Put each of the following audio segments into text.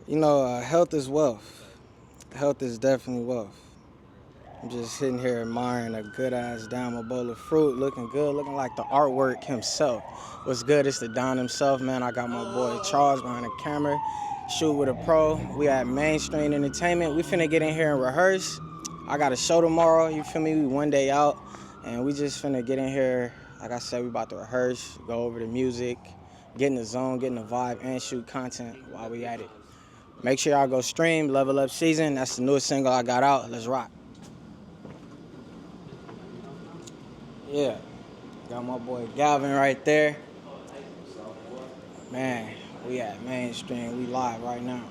Health is wealth. Health is definitely wealth. I'm just sitting here admiring a good ass damn bowl of fruit, looking good, looking like the artwork himself. What's good? It's the Don himself, man. I got my boy Charles behind the camera, shoot with a pro. We at Mainstream Entertainment. We finna get in here and rehearse. I got a show tomorrow. You feel me? We one day out, and we just finna get in here. Like I said, we about to rehearse, go over the music, get in the zone, get in the vibe, and shoot content while we at it. Make sure y'all go stream Level Up Season. That's the newest single I got out. Let's rock. Yeah, got my boy Galvin right there. Man, we at Mainstream. We live right now.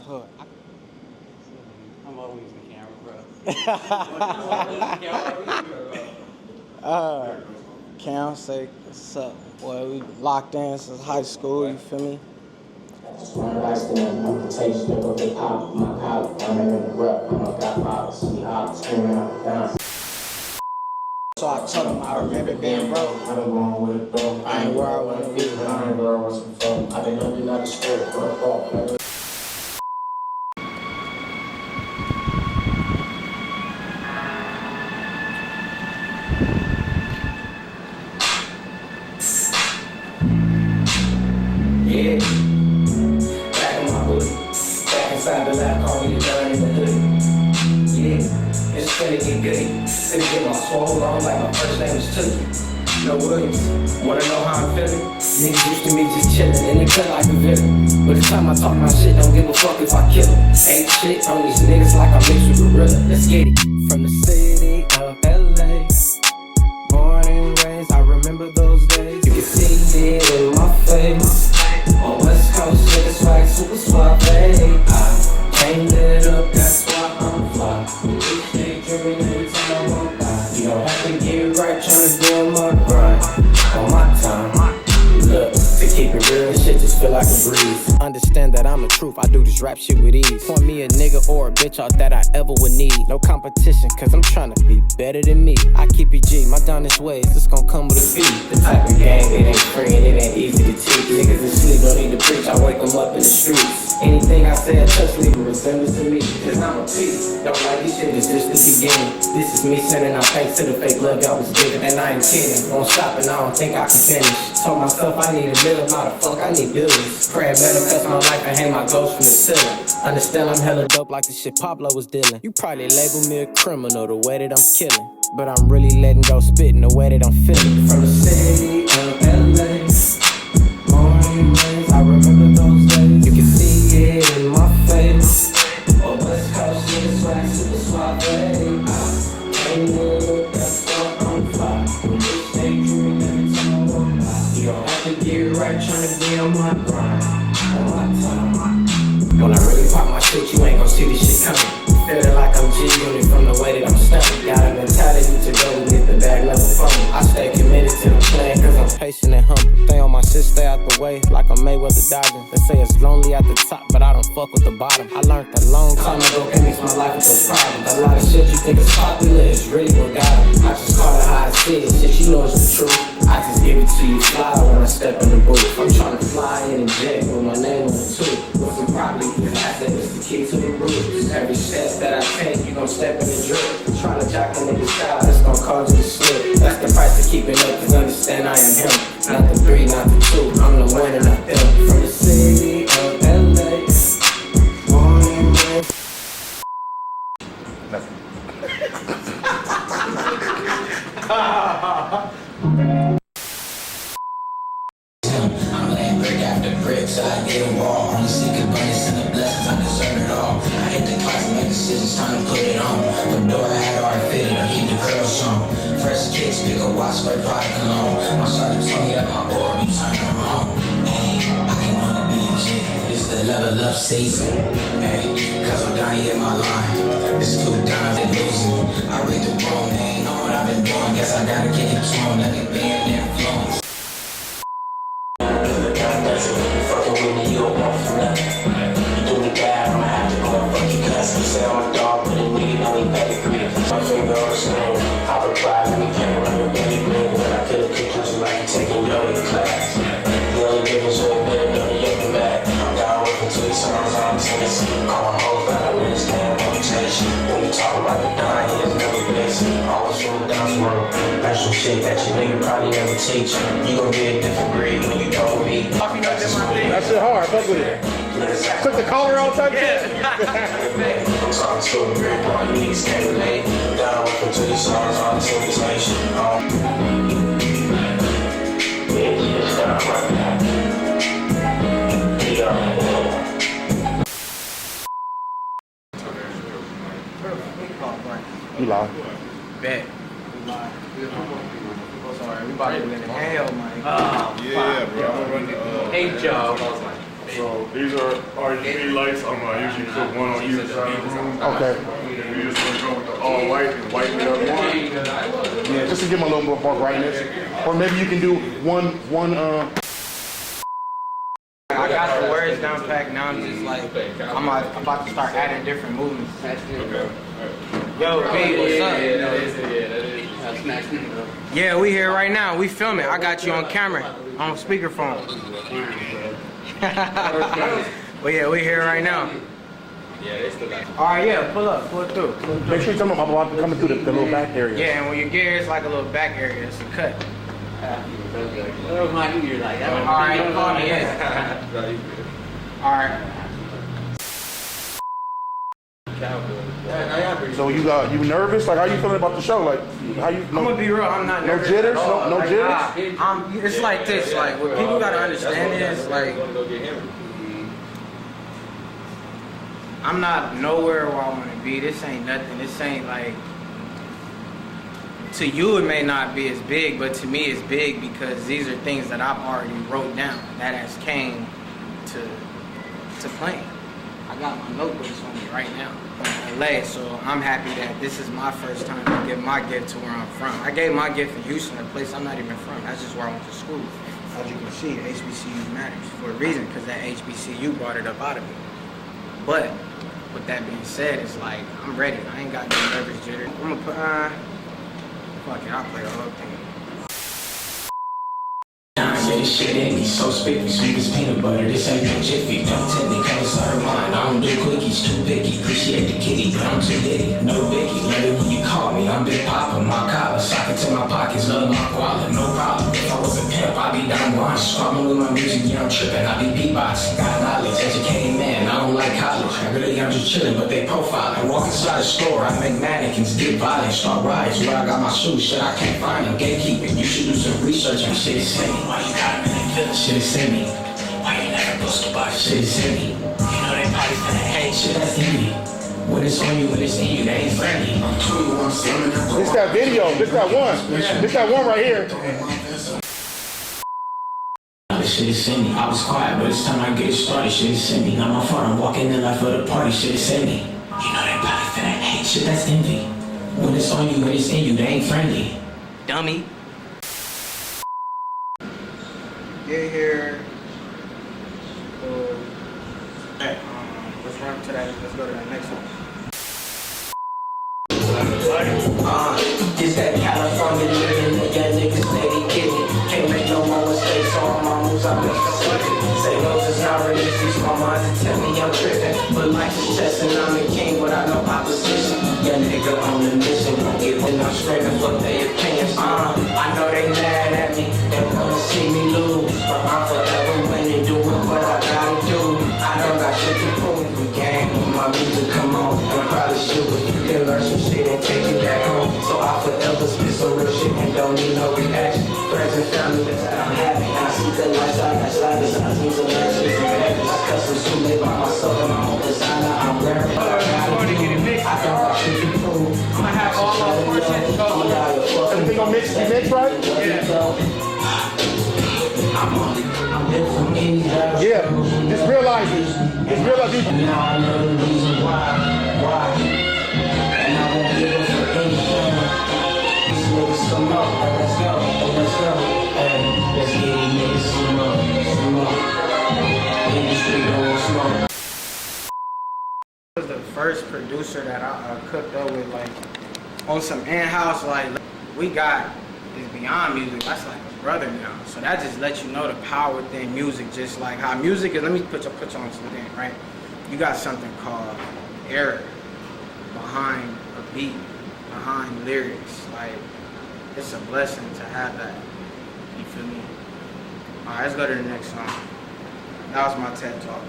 Look, I'm always the camera, bro. Cam, say what's up? Boy, we locked in since high school, you feel me? Just one last thing, I'm the taste, strip up the pop, my collar, I'm in the rep, I'm a godfather, see hop, screaming out the down. So I told him I remember being broke. I've been going with it, bro. I ain't where I wanna be, but I ain't where I want some fun. I've been under another spirit, for a fault. Yeah, back in my hoodie, back inside the lab, call me the gun in the hoodie. Yeah, it's finna get goody. Finna get my swole on like my first name is Tookie. No Williams, wanna know how I'm feeling? Niggas used to me just chillin', and they cut like a villain. But it's time I talk my shit, don't give a fuck if I kill 'em. Ain't shit on these niggas like I'm mixed with gorilla. Let's get it. From the city of LA, born and raised, I remember those days. You can see it in my face. On West Coast, niggas swag super suave. I can't let up, that's why I'm fly. Each day driven every time I walk by. You don't have to get right, tryna do my grind. On my time, look, to keep it real, shit just feel like a breeze. Understand that I'm the truth, I do this rap shit with ease. Point me a nigga or a bitch out that I ever would need. No competition, cause I'm tryna be better than me. I keep it G, my honest ways, this gon' come with a fee. The type of game, it ain't free and it ain't easy to teach. Niggas in sleep, don't need to preach, I wake them up in the streets. Anything I say, I touch, leave a resemblance to me. Cause I'm a piece, don't like this shit, it's just the beginning. This is me sending out thanks to the fake love y'all was giving. And I ain't kidding, won't stop and I don't think I can finish. Told myself I need a million, how the fuck I need billions. Praying manifest my life and hang my ghost from the ceiling. Understand I'm hella dope like the shit Pablo was dealing. You probably label me a criminal the way that I'm killing, but I'm really letting go spitting the way that I'm feeling. From the city of LA, born and raised, I remember those days. You can see it in my face. On West Coast, niggas swag super suave. I ain't look, that's why I'm fly. Each day dreaming every time I walk by. You don't have to get right, tryna be on my grind. On my time. When I really pop my shit, you ain't gon' see this shit coming. Feeling like I'm G-Unit from the way that I'm stunning. Got a mentality to go and get the bag level from me. I stay committed to the plan cause I'm Patient and humble, stay on my shit, stay out the way like I'm Mayweather dodging. They say it's lonely at the top, but I don't fuck with the bottom. I learned that long time ago can mix my life with those problems. A lot of shit you think is popular is really what got it. I just call it how I see it, shit you know it's the truth. I just give it to you fly when I step in the booth. I'm tryna fly in a jet with my name on it too. With some property, cause asset is the key to the roof. Every step that I take, you gon' step in the drip. Tryna jock a nigga's style, that's gon' cause you to slip. That's the price of keeping up, cause understand I am him. Not the three, not the two, I'm the winner, not them. From the city of LA, born and raised. I'm laying brick after brick, so I get a wall. Only seek abundance and the blessings, I deserve it all. I hit the class and make decisions, time to put it on. Fedora hat already fitted, I keep the curls strong. First kicks, pick a watch, spray product alone. My sergeant told me that my board, you turn them on. Hey, I can wanna be a G, this the level up season. Hey, cause I'm down here in my line. This 2 times they losing. I read the room, they ain't know what I've been doing. Guess I gotta kick it strong, let it be an influence. Fucking with me, you don't want for nothing. You do me bad, I'ma have to go and fuck your cousin. You say I'm a dog, but a nigga know he pedigree. My finger on the screen, I reply, let me can't run your baby green. But I could've conclusion like you taking yoga class. The only difference with a better know the yoga mat. shit that your nigga probably never teach you. You gon' get a different grade when you go with me. That shit hard, fuck with it. Took the collar out type shit. I'm talking to a great boy, you niggas can't relate. Down with the songs on the invitation. Yeah, it's down right now. You lie. Bet. Sorry, we about to go in hell, man. Yeah, bro. Hey, Joe. So these are RGB lights. I'm usually put one on either side of the room. Okay. You just want to go with the all white and white the other one. Yeah, just to give them a little more brightness. Or maybe you can do one. I got the words down packed. Now I'm just like, I'm about to start adding different movements. Yo, B, what's up? Yeah, we here right now. We filming. I got you on camera, on speakerphone. But yeah, we here right now. All right, yeah, pull it through. Make sure you tell them I'm about to come through the little back area. Yeah, and when you get here, it's like a little back area. It's a cut. What was my New Year like? All right, call me in. All right. So you nervous? Like, how you feeling about the show? Like, how you? I'm gonna be real. I'm not nervous. No jitters? No jitters? It's like this. Like, what people gotta understand is like, I'm not nowhere where I want to be. This ain't nothing. This ain't like. To you, it may not be as big, but to me, it's big because these are things that I've already wrote down that has came to playing. I got my notebooks on me right now in LA, so I'm happy that this is my first time to give my gift to where I'm from. I gave my gift in Houston, a place I'm not even from. That's just where I went to school. As you can see, HBCU matters for a reason, because that HBCU brought it up out of me. But with that being said, it's like I'm ready. I ain't got no nervous jitter. I'm gonna put fuck it, I'll play the whole thing. This shit ain't me so spiffy, sweet as peanut butter, this ain't no jiffy. Don't tell me can't serve mine, I don't do cookies, too picky. Appreciate the kitty, but I'm too litty, no biggie. Love it when you call me, I'm Big Papa, my collar, sock it to my pockets, love my wallet, no problem. If I was a pimp, I'd be down one, struggling with my music, yeah, I'm tripping, I be beatboxing. Got knowledge, educated man, I don't like college. Really, I'm just chilling, but they profiling. Walk inside the store, I make mannequins, get violent, start riots. Where I got my shoes, shit, I can't find them. Gatekeeping, you should do some research on shit, it's me. Why you got me? Shit is in me. Why you never post about it? Shit is in me. You know they probably finna hate shit that's in me. When it's on you, when it's in you, they ain't friendly. I'm 21, slamming that. This that video. This that one. This that one right here. Shit is in me. I was quiet, but it's time I get it started. Shit is in me. Not my fault. I'm walking in life for the party. Shit is in me. You know they probably finna hate shit that's envy. When it's on you, when it's in you, they ain't friendly. Dummy. Get here. Let's run to that. Let's go to that next one. It's that California living, yeah, niggas steady kidding. Can't make no more mistakes, so all my moves I make for slipping. Say no, it's not realistic, my mind to tell me I'm tripping. But life is testing, I'm the king without no opposition. Yeah, nigga on the mission, won't give when I'm screaming, fuck their opinions. I know they mad at me, they wanna see me lose. But I'm forever winning, doing what I gotta do. I don't got shit to prove, we gang when my music come on. I'm probably shoot, but you can learn some shit and take it back home. So I forever spit some real shit and don't need no reaction. Friends and family, that's how I'm happy. And I see that lifestyle, that's life, it's not me, so that's just I custom suit made by myself and my own designer. I'm wearing what I gotta do. I don't got shit to prove. I'm gonna have all our portions covered. Everything gonna mix right? I'm here from any direction. Yeah. Just realize it. Just realize it. Now I know the reason why. And I won't give up for anything. These niggas come up, let's go. Hey, let's get these niggas some more. Industry don't smoke. Was the first producer that I cooked up with, like, on some in-house, like, we got this Beyond Music, that's like a brother now. So that just lets you know the power within music, just like how music is. Let me put you on something, right? You got something called error behind a beat, behind lyrics. Like, it's a blessing to have that. You feel me? All right, let's go to the next song. That was my TED Talk.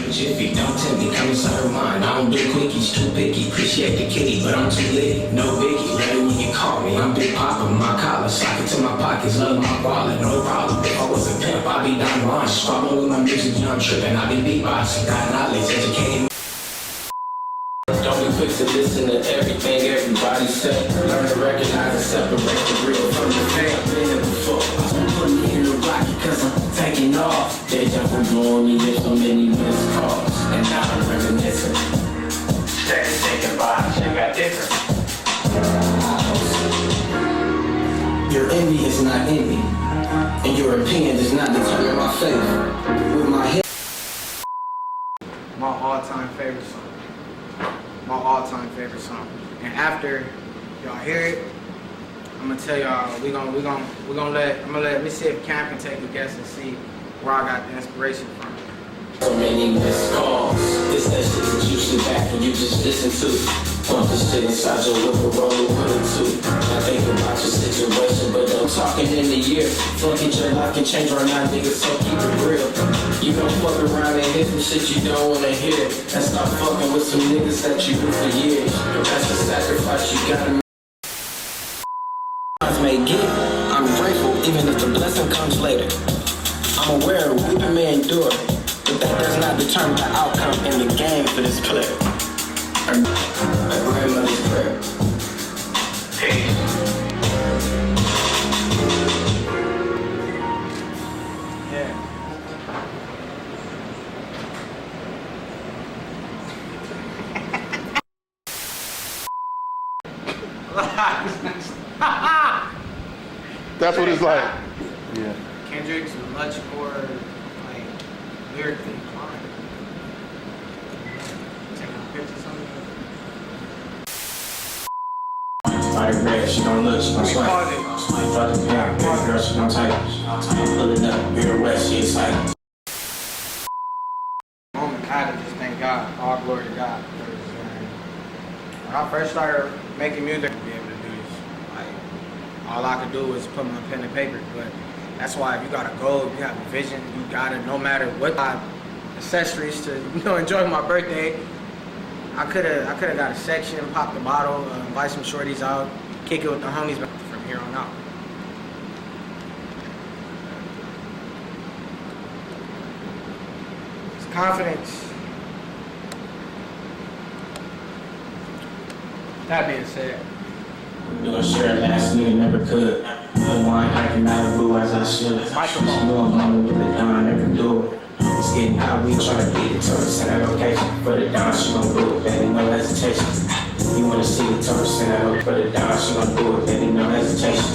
Jiffy, don't tell me, come inside her mind. I don't do quickies, too picky. Appreciate the kitty, but I'm too litty. No biggie, let it when you call me. I'm Big Papa, my collar, sock it to my pockets, love my wallet, no problem. If I was a pimp, I'd be down the line. Squabbling with my music, you know I'm tripping. I be beatboxing, got knowledge, educated. Don't be quick to listen to everything everybody say. Learn to recognize and separate the real from the fake. Been here before. Put me in the rocket cause I'm taking off. They jump from blowing me, there's so many missed calls. And now I'm reminiscing. Thinking about shit got different. Your envy is not envy. And your opinion does not determine my faith. With my head. My all-time favorite song. My all-time favorite song. And after y'all hear it, I'm gonna tell y'all I'm gonna let me see if Cam can take a guess and see where I got the inspiration from. So many missed calls. It's that shit that you sit back and you just listen to. Pump the shit inside your whip and roll it with it too. I think about your situation, but don't talking in the year. Fuck it, your life can change right now, nigga, so keep it real. You gon' fuck around and hear some shit you don't wanna hear. And stop fucking with some niggas that you do for years. That's a sacrifice you gotta make. May get, I'm grateful even if the blessing comes later. I'm aware weeping may endure, but that does not determine the outcome in the game for this player. My grandmother's prayer. Peace. Yeah. That's what it's like. Yeah. Kendrick's much more like lyrically inclined. Taking pictures of it. Like red, she gon' look, she gon' swipe. Fuck the parent, girl, she gon' type. Pulling up, you're west, she excited. Moment, I had to just thank God. All glory to God. When I first started making music, to be able to do this, like all I could do was put my pen and paper. But that's why if you got a goal, if you have a vision, you gotta, no matter what accessories to enjoy my birthday. I could have got a section, pop the bottle, invite some shorties out, kick it with the homies from here on out. It's confidence. That being said, You gon' share it last nigga never could. The wine hiking Malibu as I should. She know I'm on with the Don, never do it. It's getting hot, we try to beat it. Told her send that location. For the Don, she gon' do it, baby, no hesitation. You wanna see the told her send that location. For the Don, she gon' do it, baby, no hesitation.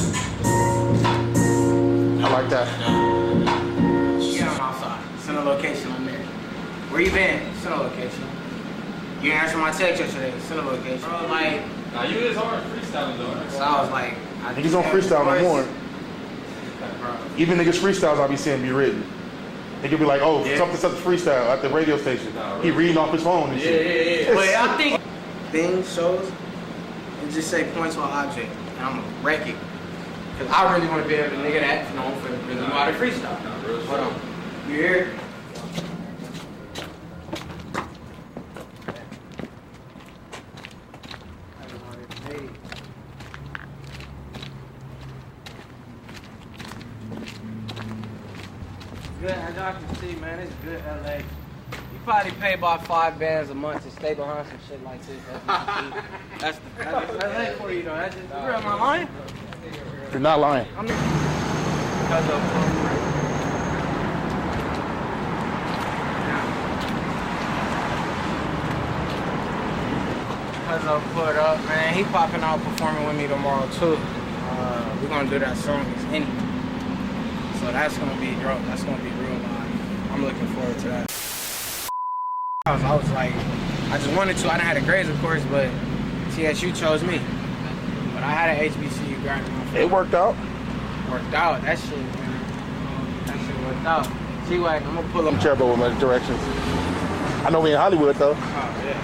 I like that. yeah, I'm outside. Send a location on there. Where you been? Send a location. You didn't answer my text yesterday. Send a location. Bro, like, Nah, you is hard freestyling though. so I was like, Niggas don't freestyle no more. Even niggas freestyles, I'll be saying be written. They could be like, oh, something such a freestyle at the radio station. He reading off his phone and shit. But I think things, shows, and just say points on object, and I'm gonna wreck it. Cause I really want to be able to nigga that known for really know how to freestyle. Hold on, you hear? Good, as y'all can see, man, it's good LA. You probably pay about 5 bands a month to stay behind some shit like this. That's LA for you though. That's just real. Am I lying? You're not lying. I'm not. Because of Because of Put Up, man. He popping out performing with me tomorrow too. We're gonna do that song, It's Any. So that's gonna be dope. That's gonna be real live. I'm looking forward to that. I was like, I just wanted to. I didn't have the grades, of course, but TSU chose me. But I had an HBCU grant. It worked out. Worked out. That shit, man. That shit worked out. G-Wagon, I'm gonna pull up. I'm terrible with my directions. I know we in Hollywood though. Oh, yeah.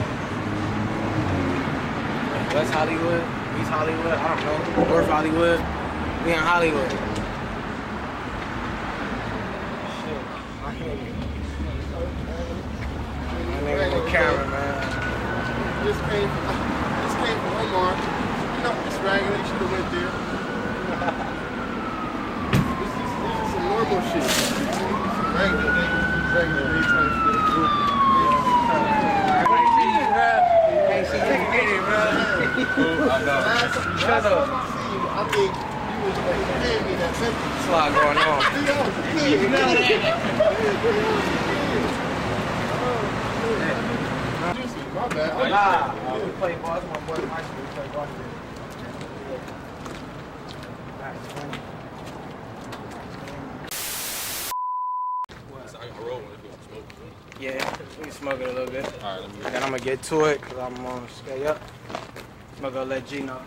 West Hollywood, East Hollywood, I don't know. North Hollywood. We in Hollywood. Shit, my nigga the camera, man. Just came from Omar. You know, it's ragged. They should have went there. This is some normal shit. Some regular day trying to split a group. Hey, she can't get it, bro. Shut up. I think you was paying me that sentence. That's a lot going on. You know that. My bad. Nah, we play ball. That's my boy Mike. We play ball. Yeah, we can smoke it a little bit. Alright, and then I'm gonna get to it because I'm on scale up. I'm gonna go let G know.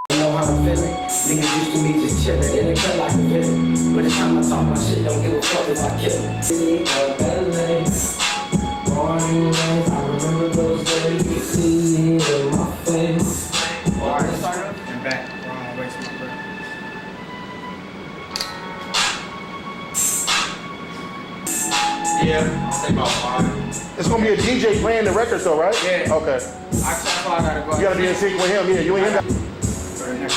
You know how I'm feeling. Niggas used to me just chillin', and it felt like a villain. But the time I talk my shit, don't give a fuck if I kill it. See, LA, morning rains, I remember those days. You see it in my face. Alright, start up and back. Wrong, waste my breath. Yeah, I'll say about 5. It's gonna be a DJ playing the record though, right? Yeah. Okay. That's why I gotta go. You gotta be in sync with him. Yeah, you and him. Right here.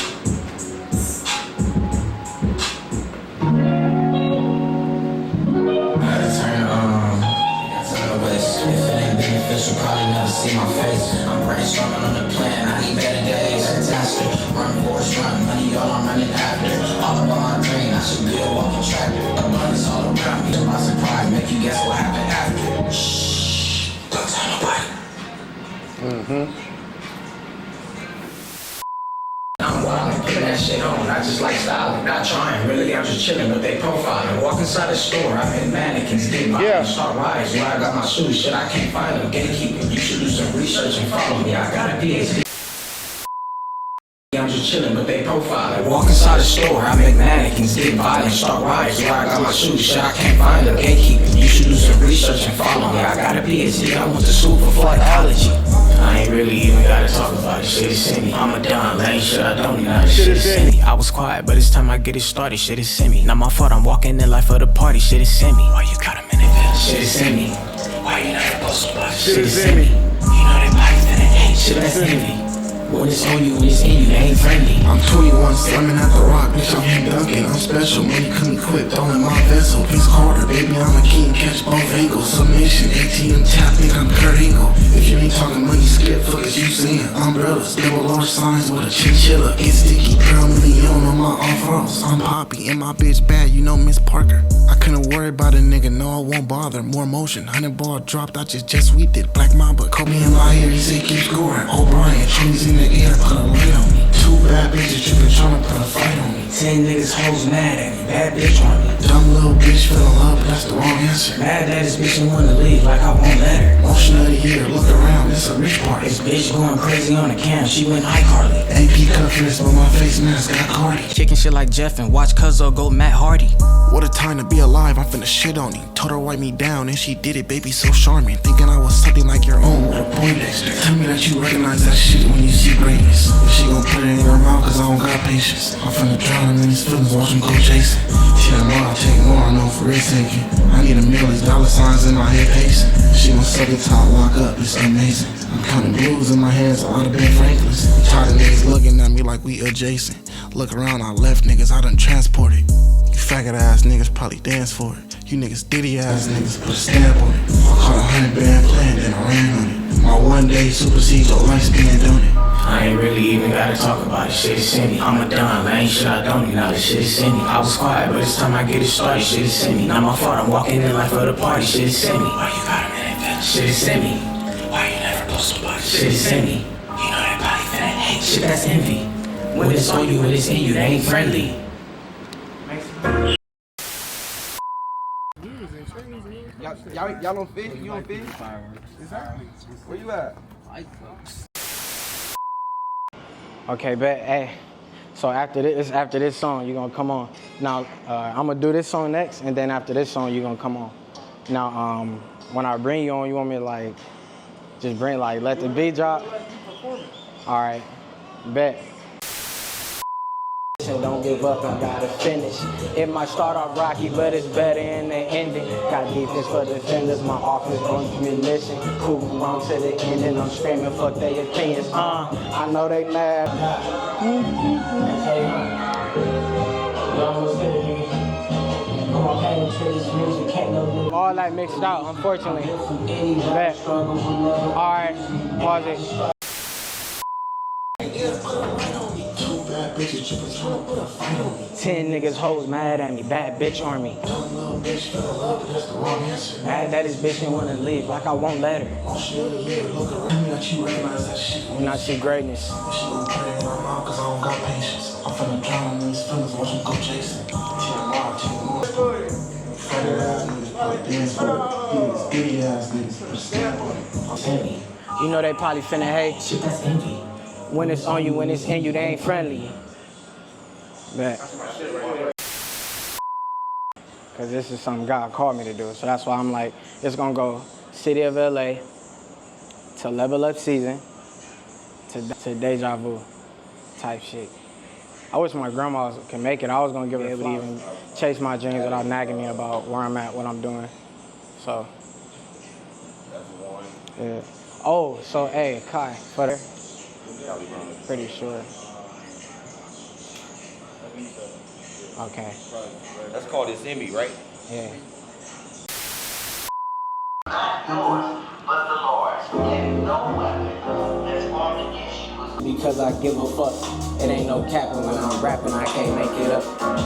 Beneficial, probably never see my face. I'm brainstorming on the plan, I need better days. Fantastic, run force, run money, all I'm running after. All about my dream, I should be a walking tractor. Abundance all around me, by surprise, make you guess what happened after. Shh, don't tell nobody. I'm wildin', putting that shit on, I just like styling, not trying, really I'm just chillin', but they profiling. Walk inside the store, I make mannequins, dig by Yeah. start riding, where I got my shoes, shit I can't find them, gatekeeping, you should do some research and follow me, I got a PhD. I'm just chillin', but they profiling. Walk inside the store, I make mannequins, dig violent, start riots, where I got my shoes, shit I can't find them, gatekeeping, you should do some research and follow me, I got a PhD, I went to school for flightology. I ain't really even gotta talk about it, shit is in me. I'm a Don Lane, shit I don't need none, shit is in me. I was quiet, but it's time I get it started, shit is in me. Not my fault, I'm walking in life for the party, shit is in me. Why you got a minute, bitch? Shit is in me. Why you never post about it? Shit is in me. You know they body finna hate, shit that's in me. When it's on you, when it's in you, they ain't friendly. I'm 21, slamming at the rock, bitch, I'm here dunking. I'm special, man, you couldn't quit throwing my vessel. Vince Carter, baby, I'm a king, catch both angles. Submission, ATM tap, think I'm Kurt Angle. If you ain't talking money, skip, fuck is you seeing? Umbrellas, double large signs with a chinchilla. Get sticky, pearl million on my off-roads. I'm Poppy, and my bitch bad, you know Miss Parker. I couldn't worry about a nigga, no, I won't bother. More motion, 100 ball dropped, I just sweeped it. Black Mamba, Kobe and Liar, he said keep scoring. O'Brien, trees in the air, put a light on me. 2 bad bitches, you been tryna put a fight on me. 10 niggas hoes mad at me, bad bitch on me. Dumb little bitch fell in love, but that's the wrong answer. Mad that this bitch don't wanna leave like I won't let her. Motion of the year, look around, it's a rich party. This bitch going crazy on the cam, she went iCarly. AP cut wrist, but my face mask got Cardi. Kicking shit like Jeff and watch Cuzzo go Matt Hardy. What a time to be alive, I'm finna shit on him. Told her wipe me down, and she did it, baby, so charming. Thinking I was something like your own with a Poindexter. Tell me that you recognize that shit when you see greatness. If she gon' put it in her mouth, cause I don't got patience. I'm finna drown him in his feelings, watch him go chasing. Shit, I'll take more, I know for risk taking. I need $1 million, dollar signs in my head pacing. She gon' suck it top, lock up, it's amazing. I'm counting blues in my hands, I oughta been Franklin's. Tired of niggas looking at me like we adjacent. Look around, I left niggas, I done transported. You faggot ass niggas probably dance for it. You niggas ditty ass niggas put a stamp on it. I caught 100 band plan, then I ran on it. My one day supersedes your lifespan, don't it? I ain't really even gotta talk about it, shit is in me. I'm a Don Lane, shit I don't need, now this shit is in me. I was quiet, but it's time I get it started, shit is in me. Not my fault, I'm walking in life for the party, shit is in me. Why you got a minute, bitch? Shit is in me. Why you never post about it? Shit is in me. You know they body finna hate, shit that's envy. When it's on you, when it's in you, they ain't friendly. Y'all don't fit? You don't fit? Exactly. Where you at? Okay, bet. Hey, so after this song, you're gonna come on. Now, I'm gonna do this song next, and then after this song, you're gonna come on. Now, when I bring you on, you want me to like Just bring, like, let the beat drop. All right, bet. Don't give up, I gotta finish. It might start off rocky, but it's better in the ending. Got defense for defenders, my offense on mission. Proving wrong to the end, and I'm screaming, fuck their opinions. I know they mad. All that mixed out, unfortunately. Bet. All right, pause it. 10 niggas hoes mad at me, bad bitch army. Mad that this bitch didn't wanna leave, like I won't let her. When I see greatness. You know they probably finna hate. When it's on you, when it's in you, they ain't friendly. Bet. Cause this is something God called me to do. So that's why I'm like, it's gonna go City of LA to Level Up Season to Deja Vu type shit. I wish my grandma could make it. I was gonna give her able to even chase my dreams without nagging me about where I'm at, what I'm doing. So, yeah. Oh, so hey, Kai, for there. Pretty sure. Okay. That's called a semi, right? Yeah. Because I give a fuck. It ain't no capping when I'm rapping, I can't make it up.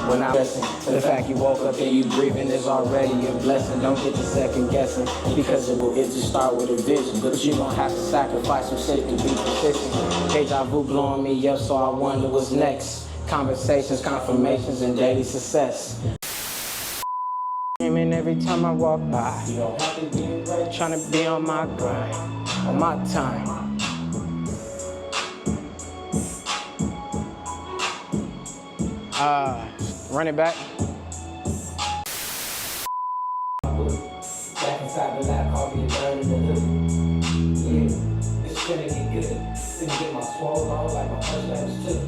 When I'm guessing, the fact you woke up and you breathing is already a blessing. Don't get to second guessing, because it just start with a vision. But you gon' have to sacrifice some shit to be persistent. Deja vu blowing me up, so I wonder what's next. Conversations, confirmations, and daily success. Dreaming every time I walk by. You don't have to be ready, trying to be on my grind, on my time. Run it back. Back inside the lab, call me a burn in the hood. Yeah, it's gonna get good. Finna get my swole on like my first language too.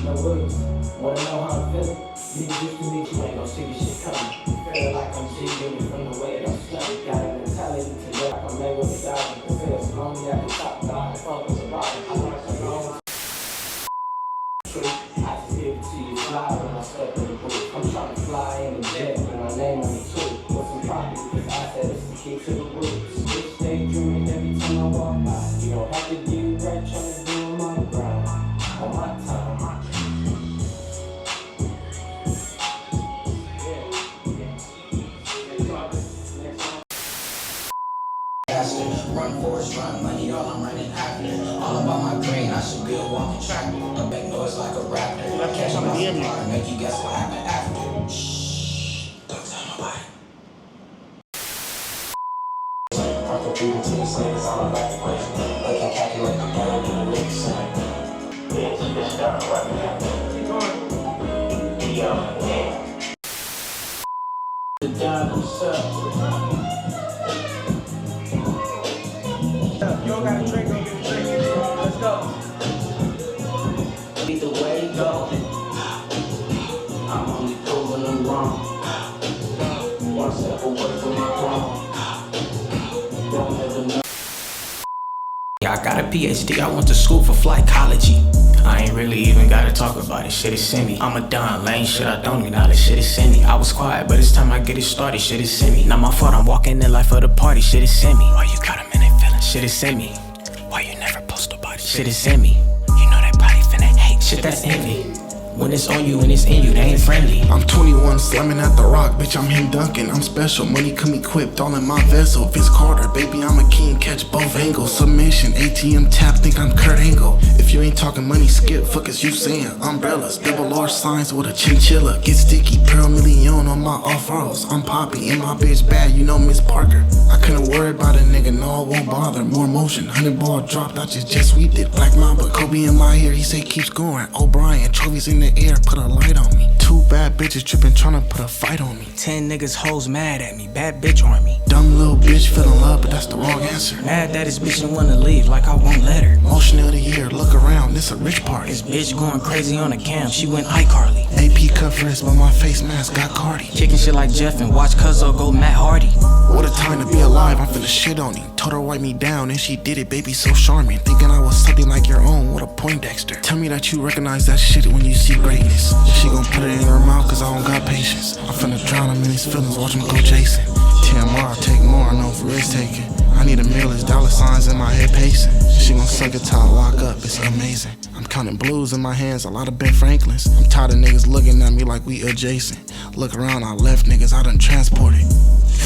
No worries, wanna know how I'm feeling? Niggas used to meet you, ain't gon' see this shit coming. Feel like I'm G-Unit from the way that I'm stuck. Got a mentality to look like I'm made with a dog. It feels lonely at the top, but I focus about it. I learned some wrong. I just give it to you live when I step in the booth. I'm trying to fly in the jet with my name on the too. With some property, because I said it's the key to the roots. Bitch, stay dreaming every time I walk by. You don't have to be right, trying to do on my ground, on my time. Run forest, run money, all I'm running after. All about my green, I should be a walking tractor. I make noise like a raptor. Catch my car, make you guess what happened after. Shh, don't tell nobody. I'm computing to the same as I'm back to place. Like I calculate the game in the mix. Yeah, it's done right now. Yeah. The job himself. You don't gotta drink, don't get a drink. Let's go. Either way you go, I'm only proving them wrong. One step away from my throne. Don't ever know. Yeah, I got a PhD, I went to school for psychology. I ain't really even gotta talk about it, shit is in me. I'm a Don Lane, shit I don't acknowledge, shit is in me. I was quiet, but it's time I get it started, shit is in me. Not my fault, I'm walking in life for the party, shit is in me. Why you got a minute feeling, shit is in me. Why you never post about it, shit is in me. You know they probably finna hate, shit that's envy. When it's on you and it's in you, they ain't friendly. I'm 21, slamming at the rock, bitch, I'm him Duncan. I'm special, money come equipped, all in my vessel. Vince Carter, baby, I'm a king, catch both angles. Submission, ATM tap, think I'm Kurt Angle. If you ain't talking money, skip, fuck is you saying? Umbrellas, double large signs with a chinchilla. Get sticky, Pearl Million on my off-roads. I'm Poppy, and my bitch bad, you know Miss Parker. I couldn't worry about a nigga, no, it won't bother. More motion, 100 ball dropped, I just sweeped it. Black Mamba, Kobe in my ear, he say keep scoring. O'Brien, trophies in the air, put a light on me. 2 bad bitches tripping, tryna put a fight on me. 10 niggas hoes mad at me, bad bitch army. Dumb little bitch feeling love, but that's the wrong answer. Mad that this bitch don't wanna leave, like I won't let her. Motion of the year, look around, this a rich party. This bitch going crazy on the cam, she went iCarly. AP cut wrist, but my face mask got Cardi. Kicking shit like Jeff and watch Cuzzo go Matt Hardy. What a time to be alive, I'm finna shit on him. Told her wipe me down, and she did it, baby, so charming. Thinking I was something like your own, what a Poindexter. Tell me that you recognize that shit when you see greatness. She gon' put it in her mouth, cause I don't got patience. I'm finna drown him in his feelings, watch him go chasing. TMR, take more, I know for risk taking. I need a meal, it's dollar signs in my head pacing. She gon' suck it till I lock up, it's amazing. I'm counting blues in my hands, a lot of Ben Franklins. I'm tired of niggas looking at me like we adjacent. Look around, I left niggas, I done transported.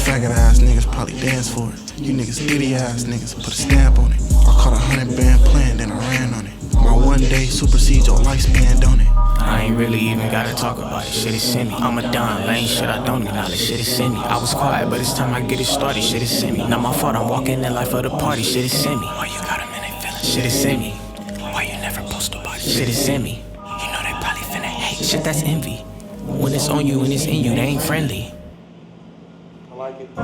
Faggot ass niggas probably dance for it. You niggas ditty ass niggas, put a stamp on it. I caught 100 band plan, then I ran on it. My one day supersedes your lifespan, don't it? I ain't really even gotta talk about it, shit is in me. I'm a dime, lame shit, I don't even know the shit is in me. I was quiet, but it's time I get it started, shit is in me. Not my fault, I'm walking in life of the party, shit is in me. Why you got a minute feeling, shit is in me. Why you never post about it, shit is in me. You know they probably finna hate, shit that's envy. When it's on you and it's in you, they ain't friendly. I like it.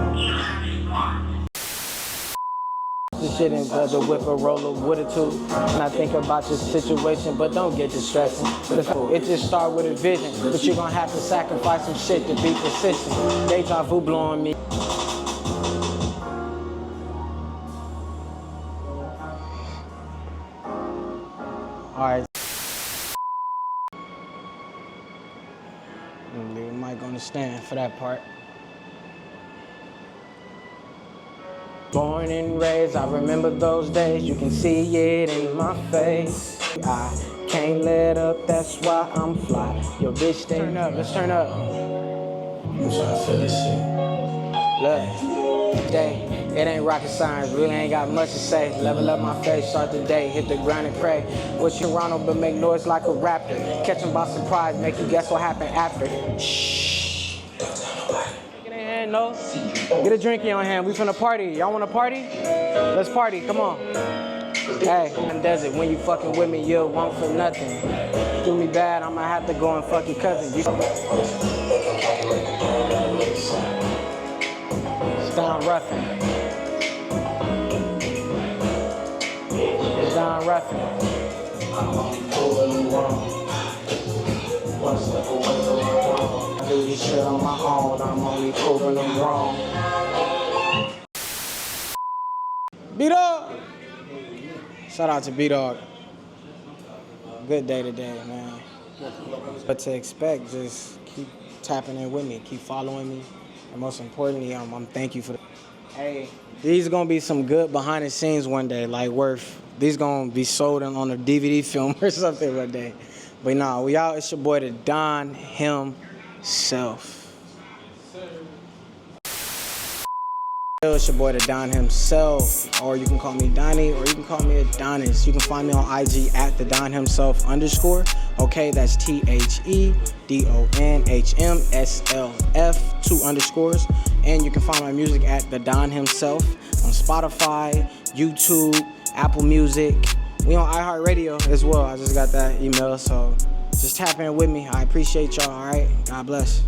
The shit in the whip or roller with a too. And I think about your situation, but don't get distressing. It just start with a vision, but you're gonna have to sacrifice some shit to be persistent. Deja vu blowing me. Alright. Leave the mic on the stand for that part. Born and raised, I remember those days. You can see it in my face. I can't let up, that's why I'm fly. Yo, bitch, turn up, let's turn up. I'm trying to feel this shit. Look, day, it ain't rocket science, really ain't got much to say. Level up my face, start the day, hit the ground and pray. What's your Ronald, but make noise like a raptor. Catch him by surprise, make you guess what happened after. Shh. Get in hand, no. Get a drink in your hand, we finna party. Y'all wanna party? Let's party, come on. Hey, does it when you fucking with me, you'll want for nothing. Do me bad, I'ma have to go and fuck your cousin. It's down roughin'. It's down roughin'. I do this shit on my own, I'm only proving them wrong. B-Dog! Shout out to B-Dog. Good day today, man. What to expect, just keep tapping in with me, keep following me. And most importantly, I'm thank you for the... Hey, these gonna be some good behind the scenes one day, like worth. These gonna be sold on a DVD film or something one day. But nah, we out, it's your boy, the Don himself. It's your boy, the Don himself, or you can call me Donnie, or you can call me Adonis. You can find me on IG at the Don himself _ Okay, that's THEDONHMSLF 2 _. And you can find my music at the Don himself on Spotify, YouTube, Apple Music. We on iHeartRadio as well. I just got that email, so just tap in with me. I appreciate y'all, all right? God bless.